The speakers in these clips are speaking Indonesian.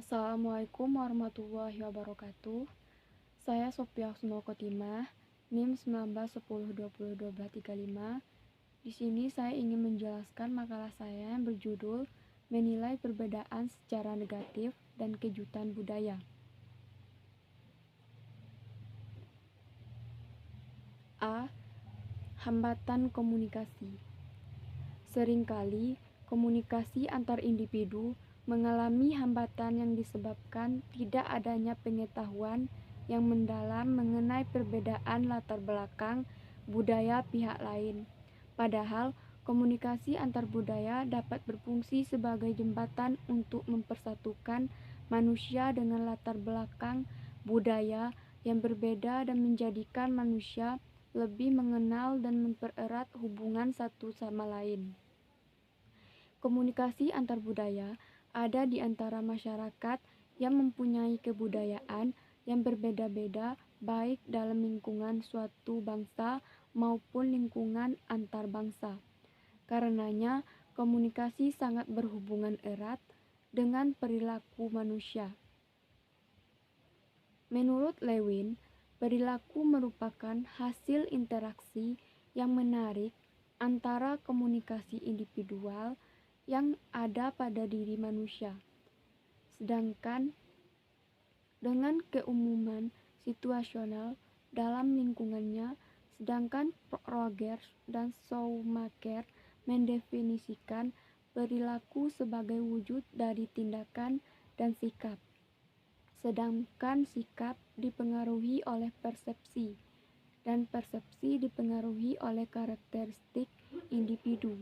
Assalamualaikum warahmatullahi wabarakatuh. Saya Sophia Sunokotimah, NIM 1910201235. Di sini saya ingin menjelaskan makalah saya yang berjudul Menilai Perbedaan Secara Negatif dan Kejutan Budaya. A. Hambatan komunikasi. Seringkali komunikasi antar individu mengalami hambatan yang disebabkan tidak adanya pengetahuan yang mendalam mengenai perbedaan latar belakang budaya pihak lain. Padahal, komunikasi antar budaya dapat berfungsi sebagai jembatan untuk mempersatukan manusia dengan latar belakang budaya yang berbeda dan menjadikan manusia lebih mengenal dan mempererat hubungan satu sama lain. Komunikasi antar budaya ada di antara masyarakat yang mempunyai kebudayaan yang berbeda-beda, baik dalam lingkungan suatu bangsa maupun lingkungan antar bangsa. Karenanya, komunikasi sangat berhubungan erat dengan perilaku manusia. Menurut Lewin, perilaku merupakan hasil interaksi yang menarik antara komunikasi individual yang ada pada diri manusia. Sedangkan dengan keumuman situasional dalam lingkungannya, sedangkan Rogers dan Schumacher mendefinisikan perilaku sebagai wujud dari tindakan dan sikap. Sedangkan sikap dipengaruhi oleh persepsi, dan persepsi dipengaruhi oleh karakteristik individu.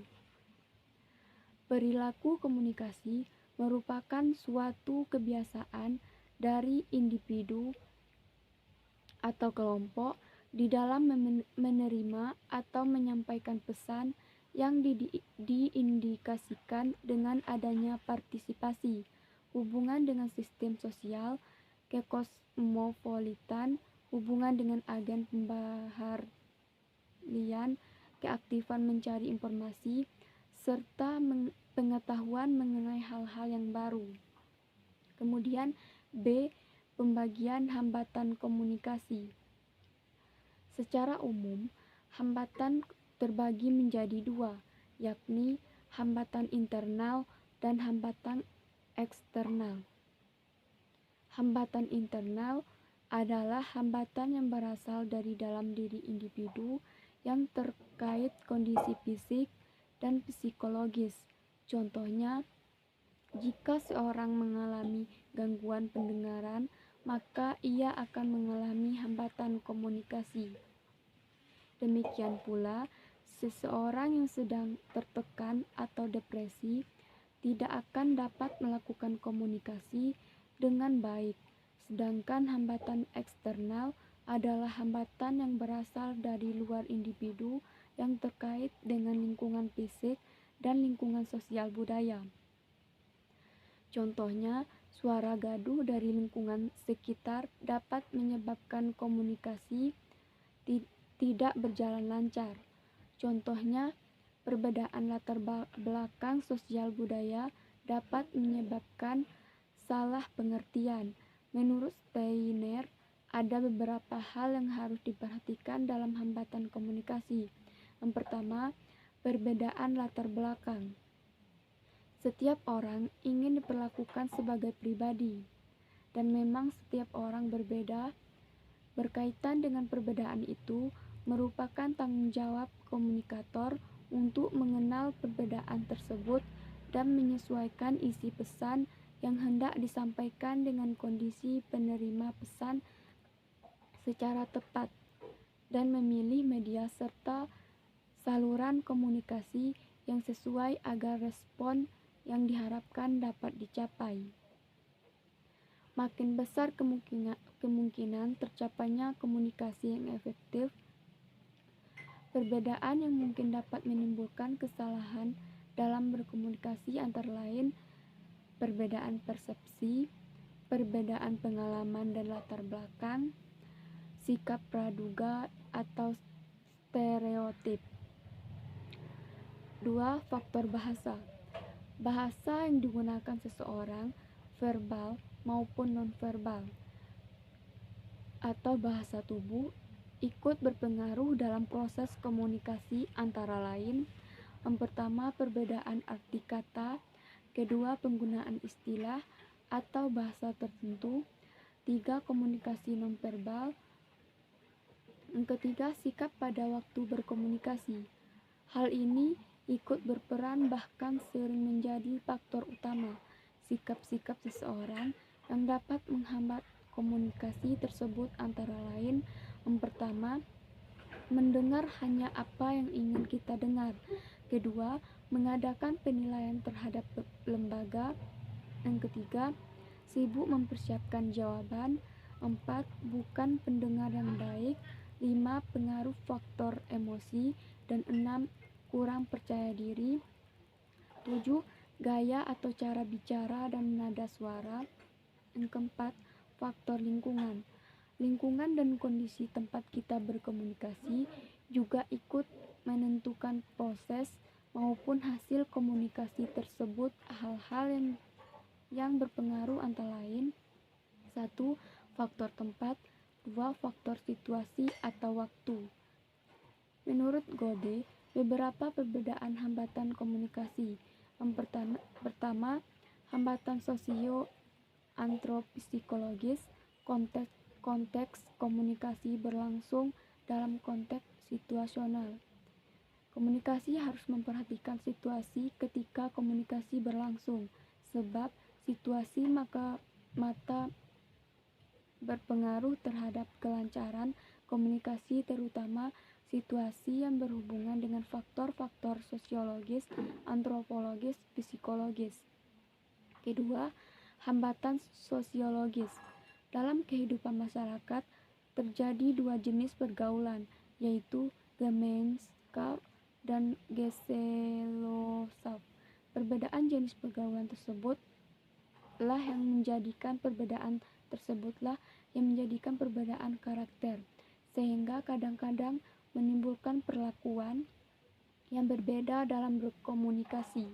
Perilaku komunikasi merupakan suatu kebiasaan dari individu atau kelompok di dalam menerima atau menyampaikan pesan yang diindikasikan dengan adanya partisipasi, hubungan dengan sistem sosial, kekosmopolitan, hubungan dengan agen pembaharian, keaktifan mencari informasi, serta pengetahuan mengenai hal-hal yang baru. Kemudian B. Pembagian hambatan komunikasi. Secara umum, hambatan terbagi menjadi dua, yakni hambatan internal dan hambatan eksternal. Hambatan internal adalah hambatan yang berasal dari dalam diri individu yang terkait kondisi fisik dan psikologis. Contohnya, jika seorang mengalami gangguan pendengaran, maka ia akan mengalami hambatan komunikasi. Demikian pula, seseorang yang sedang tertekan atau depresi tidak akan dapat melakukan komunikasi dengan baik. Sedangkan hambatan eksternal adalah hambatan yang berasal dari luar individu yang terkait dengan lingkungan fisik dan lingkungan sosial budaya. Contohnya, suara gaduh dari lingkungan sekitar dapat menyebabkan komunikasi tidak berjalan lancar. Contohnya, perbedaan latar belakang sosial budaya dapat menyebabkan salah pengertian. Menurut Steiner, ada beberapa hal yang harus diperhatikan dalam hambatan komunikasi. Yang pertama, perbedaan latar belakang. Setiap orang ingin diperlakukan sebagai pribadi, dan memang setiap orang berbeda. Berkaitan dengan perbedaan itu, merupakan tanggung jawab komunikator untuk mengenal perbedaan tersebut dan menyesuaikan isi pesan yang hendak disampaikan dengan kondisi penerima pesan secara tepat, dan memilih media serta saluran komunikasi yang sesuai agar respon yang diharapkan dapat dicapai. Makin besar kemungkinan tercapainya komunikasi yang efektif. Perbedaan yang mungkin dapat menimbulkan kesalahan dalam berkomunikasi antara lain perbedaan persepsi, perbedaan pengalaman dan latar belakang, sikap praduga atau stereotip. 2. Faktor bahasa. Bahasa yang digunakan seseorang, verbal maupun nonverbal atau bahasa tubuh ikut berpengaruh dalam proses komunikasi, antara lain: yang pertama, perbedaan arti kata; kedua, penggunaan istilah atau bahasa tertentu; tiga, komunikasi nonverbal; yang ketiga, sikap pada waktu berkomunikasi. Hal ini ikut berperan, bahkan sering menjadi faktor utama, sikap-sikap seseorang yang dapat menghambat komunikasi tersebut, antara lain: yang pertama, mendengar hanya apa yang ingin kita dengar; kedua, mengadakan penilaian terhadap lembaga; yang ketiga, sibuk mempersiapkan jawaban; empat, bukan pendengar yang baik; lima, pengaruh faktor emosi; dan enam, kurang percaya diri; tujuh, gaya atau cara bicara dan nada suara; yang keempat, faktor lingkungan. Lingkungan dan kondisi tempat kita berkomunikasi juga ikut menentukan proses maupun hasil komunikasi tersebut. Hal-hal yang berpengaruh antara lain: 1. Faktor tempat; 2. Faktor situasi atau waktu. Menurut Gode, beberapa perbedaan hambatan komunikasi. Yang pertama, hambatan sosio-antropsikologis. Konteks komunikasi berlangsung dalam konteks situasional. Komunikasi harus memperhatikan situasi ketika komunikasi berlangsung, sebab situasi mata berpengaruh terhadap kelancaran komunikasi, terutama situasi yang berhubungan dengan faktor-faktor sosiologis, antropologis, psikologis. Kedua, hambatan sosiologis. Dalam kehidupan masyarakat terjadi dua jenis pergaulan, yaitu Gemeinschaft dan Gesellschaft. Perbedaan jenis pergaulan tersebutlah yang menjadikan perbedaan karakter, sehingga kadang-kadang menimbulkan perlakuan yang berbeda dalam berkomunikasi.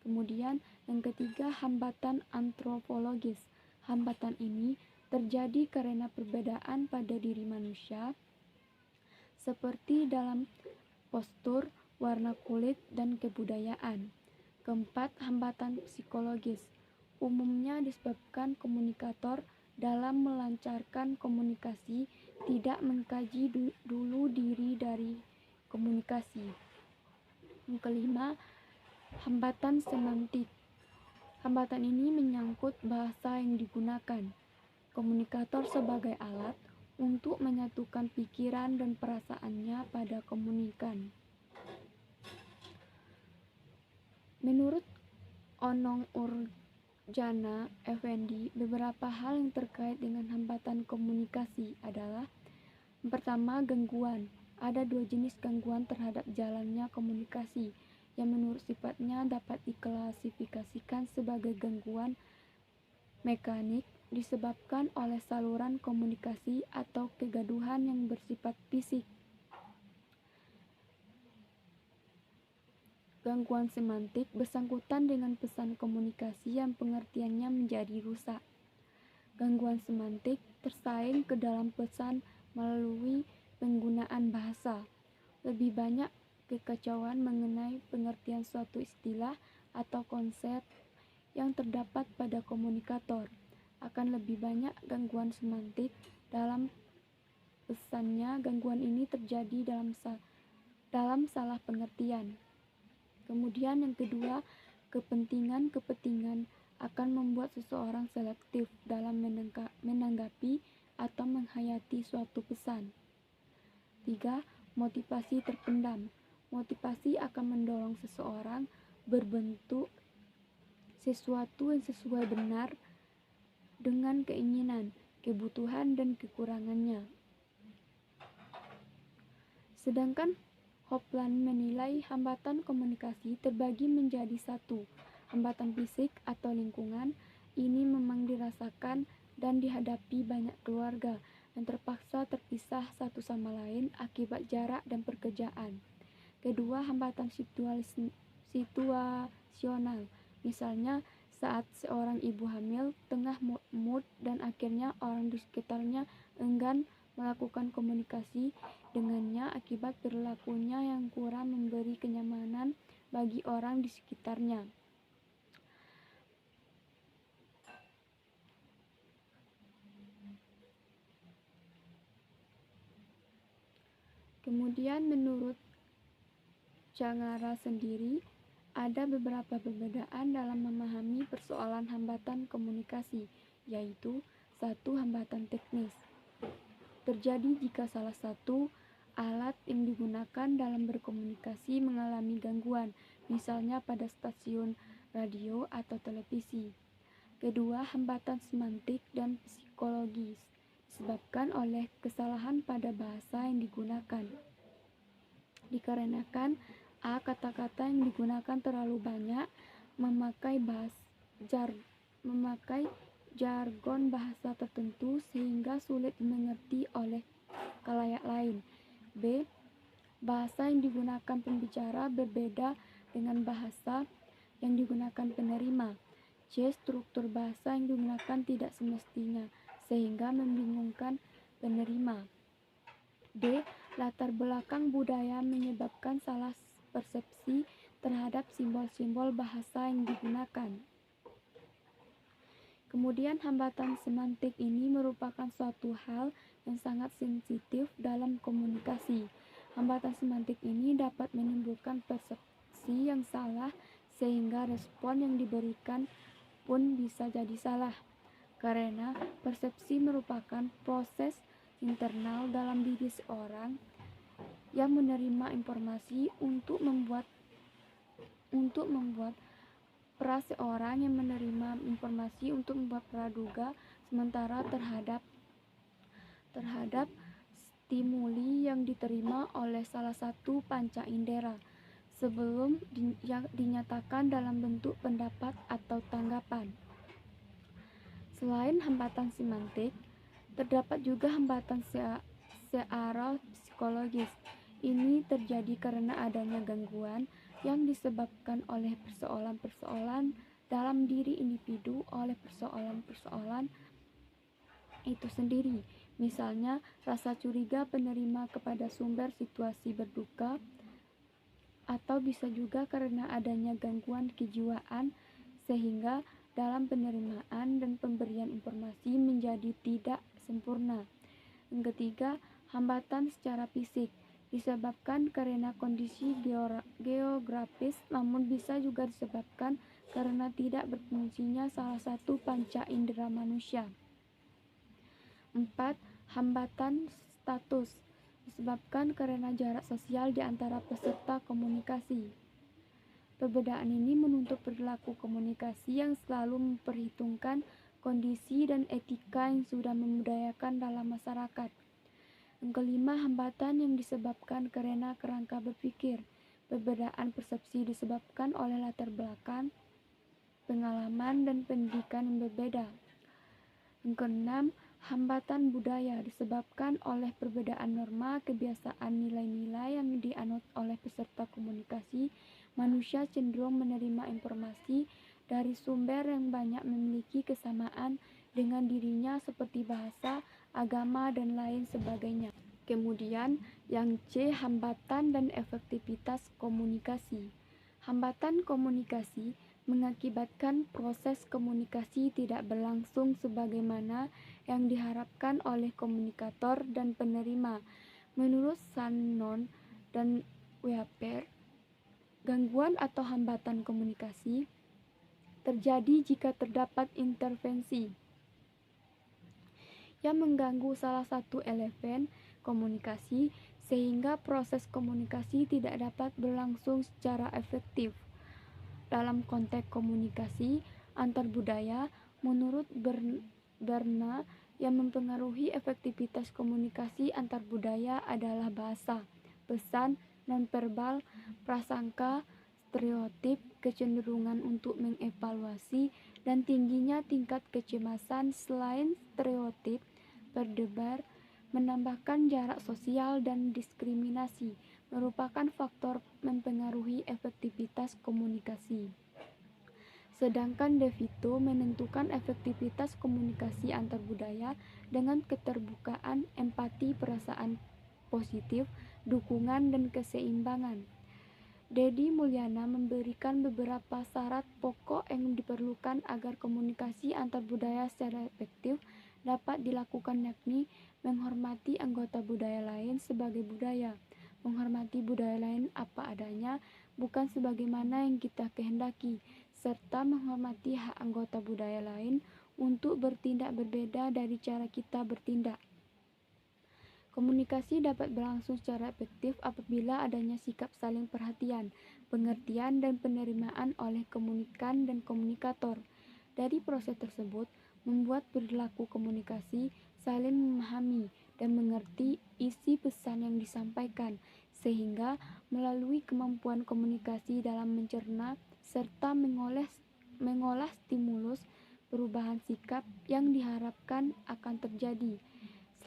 Kemudian yang ketiga, hambatan antropologis. Hambatan ini terjadi karena perbedaan pada diri manusia, seperti dalam postur, warna kulit, dan kebudayaan. Keempat, hambatan psikologis. Umumnya disebabkan komunikator dalam melancarkan komunikasi tidak mengkaji dulu diri dari komunikasi. Yang kelima, hambatan semantik. Hambatan ini menyangkut bahasa yang digunakan komunikator sebagai alat untuk menyatukan pikiran dan perasaannya pada komunikan. Menurut Onong Urjana Effendi, beberapa hal yang terkait dengan hambatan komunikasi adalah: yang pertama, gangguan. Ada dua jenis gangguan terhadap jalannya komunikasi, yang menurut sifatnya dapat diklasifikasikan sebagai gangguan mekanik, disebabkan oleh saluran komunikasi, atau kegaduhan yang bersifat fisik. Gangguan semantik bersangkutan dengan pesan komunikasi yang pengertiannya menjadi rusak. Gangguan semantik tersaing ke dalam pesan melalui penggunaan bahasa. Lebih banyak kekacauan mengenai pengertian suatu istilah atau konsep yang terdapat pada komunikator. Akan lebih banyak gangguan semantik dalam pesannya. Gangguan ini terjadi dalam salah pengertian. Kemudian yang kedua, kepentingan akan membuat seseorang selektif dalam menanggapi atau menghayati suatu pesan. 3. Motivasi terpendam. Motivasi akan mendorong seseorang berbentuk sesuatu yang sesuai benar dengan keinginan, kebutuhan, dan kekurangannya. Sedangkan Hopland menilai hambatan komunikasi terbagi menjadi: 1. Hambatan fisik atau lingkungan. Ini memang dirasakan dan dihadapi banyak keluarga yang terpaksa terpisah satu sama lain akibat jarak dan pekerjaan. Kedua, hambatan situasional. Misalnya, saat seorang ibu hamil tengah mood dan akhirnya orang di sekitarnya enggan melakukan komunikasi dengannya akibat perilakunya yang kurang memberi kenyamanan bagi orang di sekitarnya. Kemudian menurut Cangara sendiri, ada beberapa perbedaan dalam memahami persoalan hambatan komunikasi, yaitu satu, hambatan teknis. Terjadi jika salah satu alat yang digunakan dalam berkomunikasi mengalami gangguan, misalnya pada stasiun radio atau televisi. Kedua, hambatan semantik dan psikologis, disebabkan oleh kesalahan pada bahasa yang digunakan. Dikarenakan kata-kata yang digunakan terlalu banyak, memakai jargon bahasa tertentu sehingga sulit dimengerti oleh khalayak lain. B. Bahasa yang digunakan pembicara berbeda dengan bahasa yang digunakan penerima. C. Struktur bahasa yang digunakan tidak semestinya sehingga membingungkan penerima. D. Latar belakang budaya menyebabkan salah persepsi terhadap simbol-simbol bahasa yang digunakan. Kemudian hambatan semantik ini merupakan suatu hal yang sangat sensitif dalam komunikasi. Hambatan semantik ini dapat menimbulkan persepsi yang salah sehingga respon yang diberikan pun bisa jadi salah. Karena persepsi merupakan proses internal dalam diri seorang yang menerima informasi untuk membuat seorang yang menerima informasi untuk membuat praduga sementara terhadap stimuli yang diterima oleh salah satu panca indera sebelum dinyatakan dalam bentuk pendapat atau tanggapan. Selain hambatan semantik, terdapat juga hambatan secara psikologis. Ini terjadi karena adanya gangguan yang disebabkan oleh persoalan-persoalan dalam diri individu oleh persoalan-persoalan itu sendiri. Misalnya, rasa curiga penerima kepada sumber situasi berduka, atau bisa juga karena adanya gangguan kejiwaan sehingga dalam penerimaan dan pemberian informasi menjadi tidak sempurna. Yang ketiga, hambatan secara fisik disebabkan karena kondisi geografis, namun bisa juga disebabkan karena tidak berfungsinya salah satu panca indera manusia. 4. Hambatan status disebabkan karena jarak sosial di antara peserta komunikasi. Perbedaan ini menuntut perilaku komunikasi yang selalu memperhitungkan kondisi dan etika yang sudah membudayakan dalam masyarakat. Yang kelima, hambatan yang disebabkan karena kerangka berpikir. Perbedaan persepsi disebabkan oleh latar belakang, pengalaman, dan pendidikan yang berbeda. Yang keenam, hambatan budaya disebabkan oleh perbedaan norma, kebiasaan, nilai-nilai yang dianut oleh peserta komunikasi. Manusia cenderung menerima informasi dari sumber yang banyak memiliki kesamaan dengan dirinya seperti bahasa, agama, dan lain sebagainya. Kemudian yang C, hambatan dan efektivitas komunikasi. Hambatan komunikasi mengakibatkan proses komunikasi tidak berlangsung sebagaimana yang diharapkan oleh komunikator dan penerima. Menurut Shannon dan Weaver, gangguan atau hambatan komunikasi terjadi jika terdapat intervensi yang mengganggu salah satu elemen komunikasi sehingga proses komunikasi tidak dapat berlangsung secara efektif. Dalam konteks komunikasi antar budaya, menurut Berna, yang mempengaruhi efektivitas komunikasi antar budaya adalah bahasa, pesan nonverbal, prasangka, stereotip, kecenderungan untuk mengevaluasi, dan tingginya tingkat kecemasan. Selain stereotip, berdebar menambahkan jarak sosial dan diskriminasi merupakan faktor mempengaruhi efektivitas komunikasi. Sedangkan De Vito menentukan efektivitas komunikasi antar budaya dengan keterbukaan, empati, perasaan positif, dukungan, dan keseimbangan. Dedi Mulyana memberikan beberapa syarat pokok yang diperlukan agar komunikasi antar budaya secara efektif dapat dilakukan, yakni menghormati anggota budaya lain sebagai budaya, menghormati budaya lain apa adanya, bukan sebagaimana yang kita kehendaki, serta menghormati hak anggota budaya lain untuk bertindak berbeda dari cara kita bertindak. Komunikasi dapat berlangsung secara efektif apabila adanya sikap saling perhatian, pengertian, dan penerimaan oleh komunikan dan komunikator. Dari proses tersebut, membuat perilaku komunikasi saling memahami dan mengerti isi pesan yang disampaikan, sehingga melalui kemampuan komunikasi dalam mencerna serta mengolah stimulus perubahan sikap yang diharapkan akan terjadi.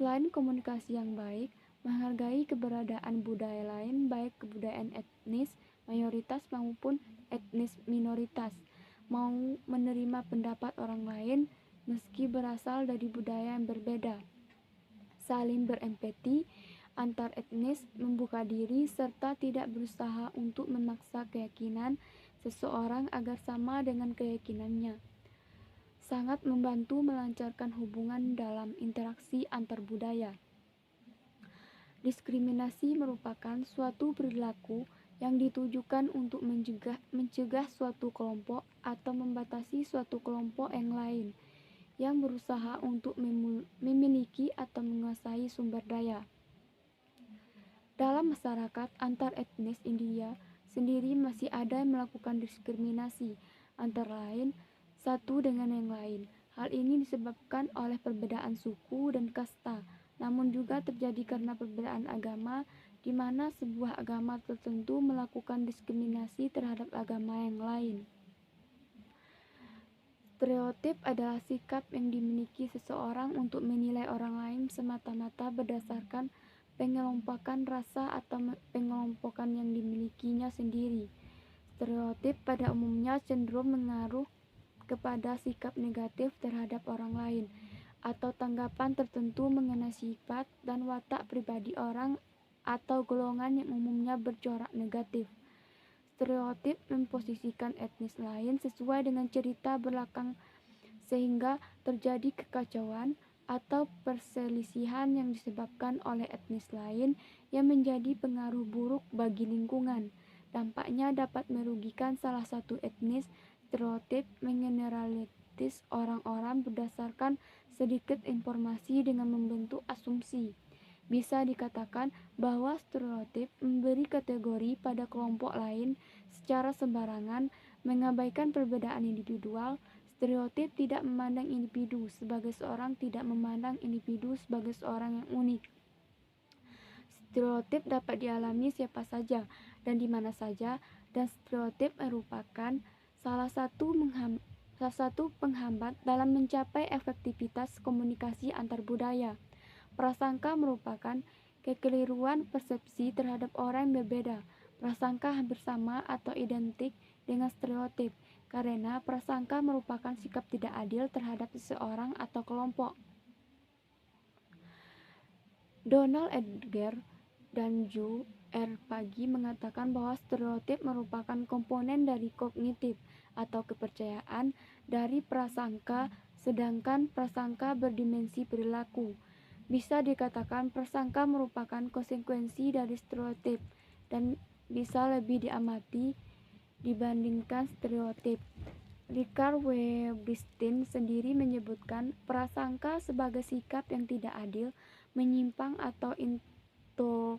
Selain komunikasi yang baik, menghargai keberadaan budaya lain, baik kebudayaan etnis mayoritas maupun etnis minoritas, mau menerima pendapat orang lain meski berasal dari budaya yang berbeda, saling berempati antar etnis, membuka diri, serta tidak berusaha untuk memaksa keyakinan seseorang agar sama dengan keyakinannya, sangat membantu melancarkan hubungan dalam interaksi antar budaya. Diskriminasi merupakan suatu perilaku yang ditujukan untuk mencegah suatu kelompok atau membatasi suatu kelompok yang lain yang berusaha untuk memiliki atau menguasai sumber daya. Dalam masyarakat antar etnis India sendiri masih ada yang melakukan diskriminasi antara lain satu dengan yang lain. Hal ini disebabkan oleh perbedaan suku dan kasta, namun juga terjadi karena perbedaan agama, di mana sebuah agama tertentu melakukan diskriminasi terhadap agama yang lain. Stereotip adalah sikap yang dimiliki seseorang untuk menilai orang lain semata-mata berdasarkan pengelompokan rasa atau pengelompokan yang dimilikinya sendiri. Stereotip pada umumnya cenderung mengaruh kepada sikap negatif terhadap orang lain atau tanggapan tertentu mengenai sifat dan watak pribadi orang atau golongan yang umumnya bercorak negatif. Stereotip memposisikan etnis lain sesuai dengan cerita belakang sehingga terjadi kekacauan atau perselisihan yang disebabkan oleh etnis lain yang menjadi pengaruh buruk bagi lingkungan. Dampaknya dapat merugikan salah satu etnis. Stereotip mengeneralisir orang-orang berdasarkan sedikit informasi dengan membentuk asumsi. Bisa dikatakan bahwa stereotip memberi kategori pada kelompok lain secara sembarangan, mengabaikan perbedaan individual. Stereotip tidak memandang individu sebagai seorang, tidak memandang individu sebagai seorang yang unik. Stereotip dapat dialami siapa saja dan di mana saja, dan stereotip merupakan salah satu penghambat dalam mencapai efektivitas komunikasi antar budaya. Prasangka merupakan kekeliruan persepsi terhadap orang yang berbeda. Prasangka hampir sama atau identik dengan stereotip, karena prasangka merupakan sikap tidak adil terhadap seseorang atau kelompok. Donald Edgar dan Joe R. Pagi mengatakan bahwa stereotip merupakan komponen dari kognitif atau kepercayaan dari prasangka, sedangkan prasangka berdimensi perilaku. Bisa dikatakan prasangka merupakan konsekuensi dari stereotip dan bisa lebih diamati dibandingkan stereotip. Richard W. Bristin sendiri menyebutkan prasangka sebagai sikap yang tidak adil, menyimpang atau intoleran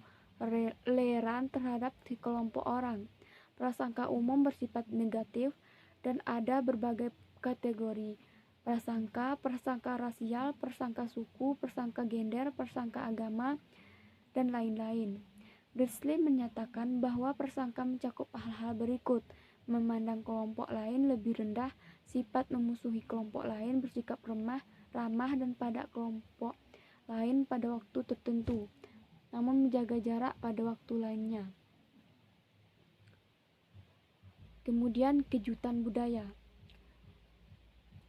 terhadap kelompok orang. Prasangka umum bersifat negatif dan ada berbagai kategori prasangka: prasangka rasial, prasangka suku, prasangka gender, prasangka agama, dan lain-lain. Bristin menyatakan bahwa prasangka mencakup hal-hal berikut: memandang kelompok lain lebih rendah, sifat memusuhi kelompok lain, bersikap ramah dan pada kelompok lain pada waktu tertentu, namun menjaga jarak pada waktu lainnya. Kemudian kejutan budaya.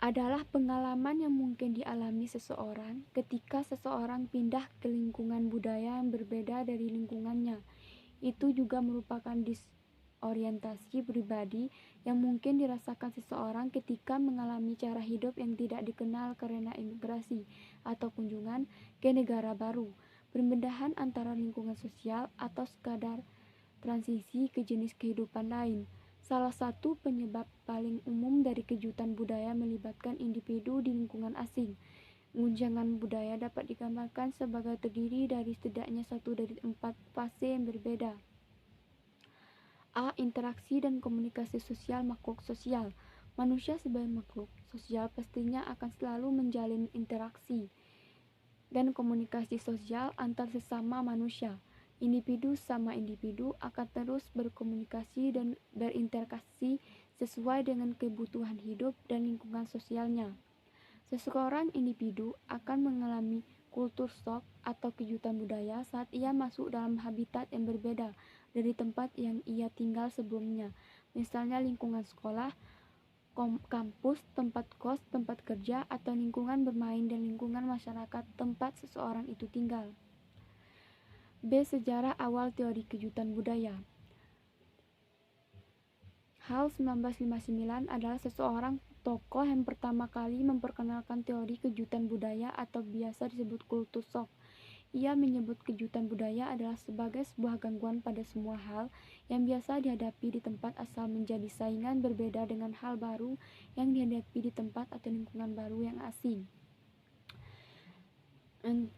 adalah pengalaman yang mungkin dialami seseorang ketika seseorang pindah ke lingkungan budaya yang berbeda dari lingkungannya. Itu juga merupakan disorientasi pribadi yang mungkin dirasakan seseorang ketika mengalami cara hidup yang tidak dikenal karena imigrasi atau kunjungan ke negara baru, perpindahan antara lingkungan sosial, atau sekadar transisi ke jenis kehidupan lain. Salah satu penyebab paling umum dari kejutan budaya melibatkan individu di lingkungan asing. Guncangan budaya dapat digambarkan sebagai terdiri dari setidaknya satu dari 4 fase yang berbeda. A. Interaksi dan komunikasi sosial. Makhluk sosial. Manusia sebagai makhluk sosial pastinya akan selalu menjalin interaksi dan komunikasi sosial antar sesama manusia. Individu sama individu akan terus berkomunikasi dan berinteraksi sesuai dengan kebutuhan hidup dan lingkungan sosialnya. Seseorang individu akan mengalami kultur shock atau kejutan budaya saat ia masuk dalam habitat yang berbeda dari tempat yang ia tinggal sebelumnya, misalnya lingkungan sekolah, kampus, tempat kos, tempat kerja, atau lingkungan bermain dan lingkungan masyarakat tempat seseorang itu tinggal. B. Sejarah awal teori kejutan budaya. Hal 1959 adalah seseorang tokoh yang pertama kali memperkenalkan teori kejutan budaya atau biasa disebut kultur shock. Ia menyebut kejutan budaya adalah sebagai sebuah gangguan pada semua hal yang biasa dihadapi di tempat asal menjadi saingan berbeda dengan hal baru yang dihadapi di tempat atau lingkungan baru yang asing.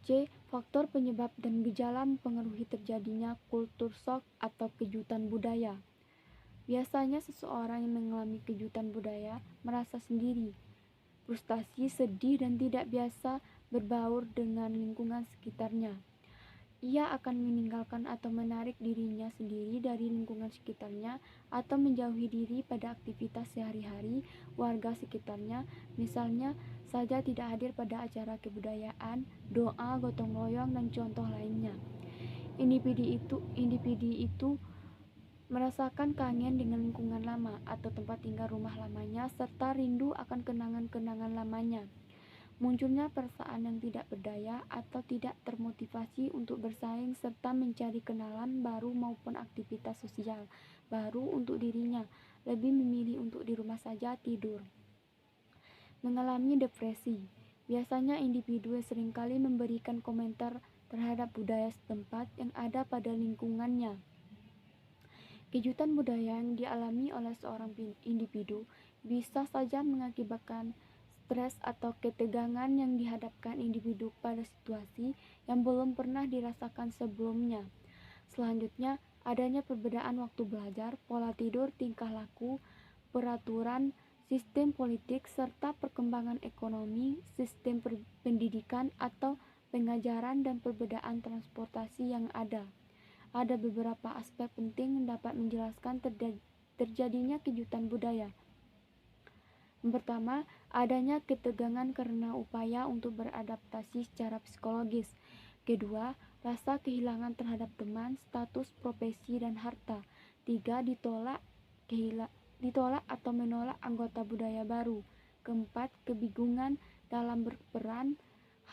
C. Faktor penyebab dan gejala mempengaruhi terjadinya kultur shock atau kejutan budaya. Biasanya seseorang yang mengalami kejutan budaya merasa sendiri, frustasi, sedih, dan tidak biasa berbaur dengan lingkungan sekitarnya. Ia akan meninggalkan atau menarik dirinya sendiri dari lingkungan sekitarnya atau menjauhi diri pada aktivitas sehari-hari warga sekitarnya, misalnya saja tidak hadir pada acara kebudayaan, doa, gotong royong, dan contoh lainnya. Individu itu merasakan kangen dengan lingkungan lama atau tempat tinggal rumah lamanya serta rindu akan kenangan-kenangan lamanya. Munculnya perasaan yang tidak berdaya atau tidak termotivasi untuk bersaing serta mencari kenalan baru maupun aktivitas sosial baru untuk dirinya, lebih memilih untuk di rumah saja tidur. Mengalami depresi. Biasanya individu seringkali memberikan komentar terhadap budaya setempat yang ada pada lingkungannya. Kejutan budaya yang dialami oleh seorang individu bisa saja mengakibatkan stres atau ketegangan yang dihadapkan individu pada situasi yang belum pernah dirasakan sebelumnya. Selanjutnya, adanya perbedaan waktu belajar, pola tidur, tingkah laku, peraturan, sistem politik, serta perkembangan ekonomi, sistem pendidikan atau pengajaran, dan perbedaan transportasi yang ada. Ada beberapa aspek penting yang dapat menjelaskan terjadinya kejutan budaya. Yang pertama, adanya ketegangan karena upaya untuk beradaptasi secara psikologis. Kedua, rasa kehilangan terhadap teman, status, profesi, dan harta. Tiga, ditolak atau menolak anggota budaya baru. Keempat, kebingungan dalam berperan,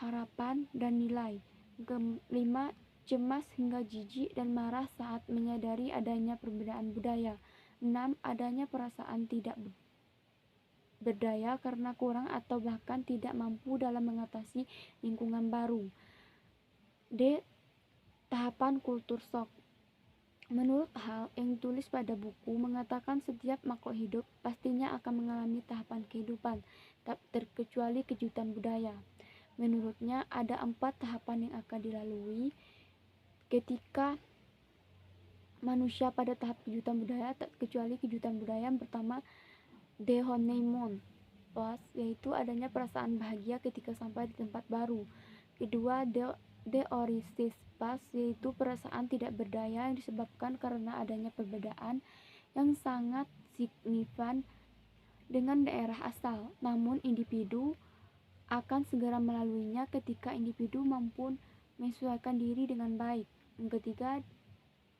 harapan, dan nilai. Kelima, cemas hingga jijik dan marah saat menyadari adanya perbedaan budaya. 6. Adanya perasaan tidak berdaya karena kurang atau bahkan tidak mampu dalam mengatasi lingkungan baru. D. Tahapan kultur shock. Menurut Hall yang ditulis pada buku mengatakan setiap makhluk hidup pastinya akan mengalami tahapan kehidupan, tak terkecuali kejutan budaya. Menurutnya ada 4 tahapan yang akan dilalui ketika manusia pada tahap kejutan budaya, tak kecuali kejutan budaya. Yang pertama, the honeymoon phase, yaitu adanya perasaan bahagia ketika sampai di tempat baru. Kedua, the oasis phase, yaitu perasaan tidak berdaya yang disebabkan karena adanya perbedaan yang sangat signifikan dengan daerah asal, namun individu akan segera melaluinya ketika individu mampu menyesuaikan diri dengan baik. Yang ketiga,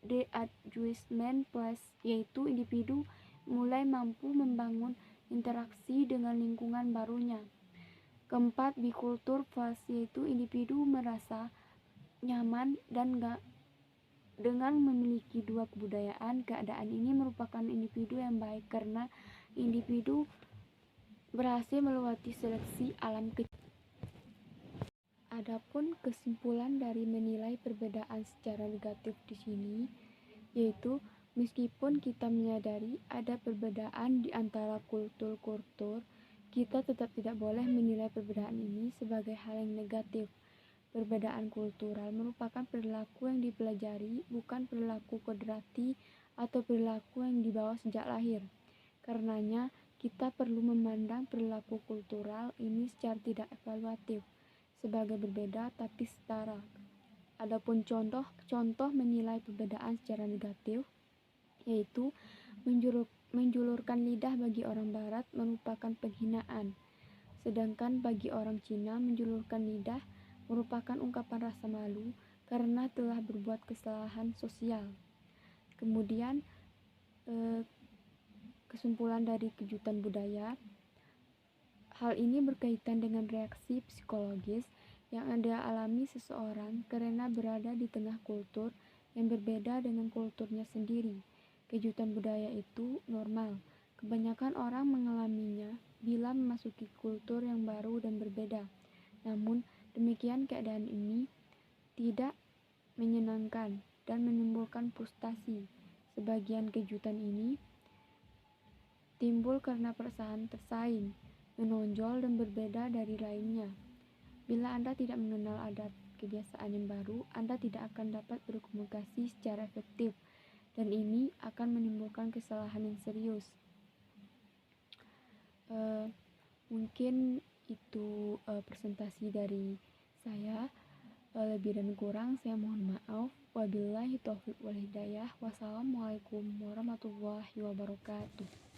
the adjustment phase, yaitu individu mulai mampu membangun interaksi dengan lingkungan barunya. Keempat, bikultur phase, yaitu individu merasa nyaman dan dengan memiliki dua kebudayaan. Keadaan ini merupakan individu yang baik karena individu berhasil melewati seleksi alam kecil. Adapun kesimpulan dari menilai perbedaan secara negatif di sini, yaitu meskipun kita menyadari ada perbedaan di antara kultur-kultur, kita tetap tidak boleh menilai perbedaan ini sebagai hal yang negatif. Perbedaan kultural merupakan perilaku yang dipelajari, bukan perilaku kodrati atau perilaku yang dibawa sejak lahir. Karenanya, kita perlu memandang perilaku kultural ini secara tidak evaluatif, sebagai berbeda tapi setara. Adapun contoh menilai perbedaan secara negatif, yaitu menjulurkan lidah bagi orang barat merupakan penghinaan, sedangkan bagi orang Cina menjulurkan lidah merupakan ungkapan rasa malu karena telah berbuat kesalahan sosial. Kemudian kesimpulan dari kejutan budaya, hal ini berkaitan dengan reaksi psikologis yang Anda alami seseorang karena berada di tengah kultur yang berbeda dengan kulturnya sendiri. Kejutan budaya itu normal. Kebanyakan orang mengalaminya bila memasuki kultur yang baru dan berbeda. Namun, demikian keadaan ini tidak menyenangkan dan menimbulkan frustasi. Sebagian kejutan ini timbul karena perasaan tersaing, menonjol dan berbeda dari lainnya. Bila Anda tidak mengenal adat kebiasaan yang baru, Anda tidak akan dapat berkomunikasi secara efektif, dan ini akan menimbulkan kesalahan yang serius. Mungkin itu presentasi dari saya. Lebih dan kurang saya mohon maaf. Wabillahi taufiq wal hidayah. Wassalamualaikum warahmatullahi wabarakatuh.